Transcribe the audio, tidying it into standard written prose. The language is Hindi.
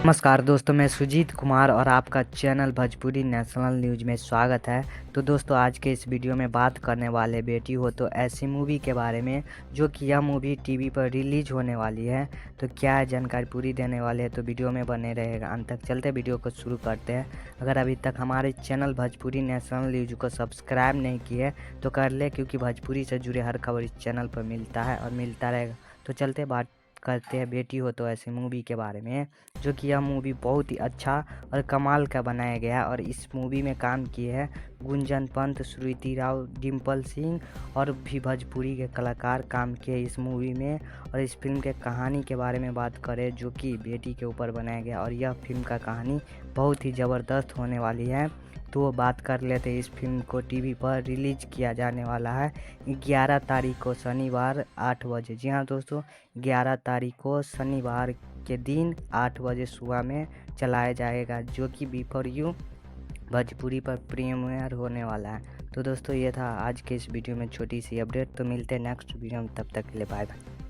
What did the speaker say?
नमस्कार दोस्तों, मैं सुजीत कुमार और आपका चैनल भोजपुरी नेशनल न्यूज में स्वागत है। तो दोस्तों, आज के इस वीडियो में बात करने वाले बेटी हो तो ऐसी मूवी के बारे में जो कि यह मूवी टीवी पर रिलीज होने वाली है। तो क्या है जानकारी पूरी देने वाले हैं, तो वीडियो में बने रहेगा अंत तक। चलते वीडियो को शुरू करते हैं। अगर अभी तक हमारे चैनल भोजपुरी नेशनल न्यूज को सब्सक्राइब नहीं किए तो कर ले, क्योंकि भोजपुरी से जुड़े हर खबर इस चैनल पर मिलता है और मिलता रहेगा। तो चलते बात करते हैं बेटी हो तो ऐसी मूवी के बारे में, जो कि यह मूवी बहुत ही अच्छा और कमाल का बनाया गया है। और इस मूवी में काम किए हैं गुंजन पंत, श्रुति राव, डिम्पल सिंह और भी भोजपुरी के कलाकार काम किए इस मूवी में। और इस फिल्म के कहानी के बारे में बात करें, जो कि बेटी के ऊपर बनाया गया, और यह फिल्म का कहानी बहुत ही ज़बरदस्त होने वाली है। तो बात कर लेते हैं, इस फिल्म को टीवी पर रिलीज किया जाने वाला है 11 तारीख को शनिवार 8 बजे। जी हाँ दोस्तों, 11 तारीख को शनिवार के दिन 8 बजे सुबह में चलाया जाएगा, जो कि बी फॉर यू भोजपुरी पर प्रीमियर होने वाला है। तो दोस्तों, ये था आज के इस वीडियो में छोटी सी अपडेट। तो मिलते हैं नेक्स्ट वीडियो में, तब तक के लिए बाय बाय।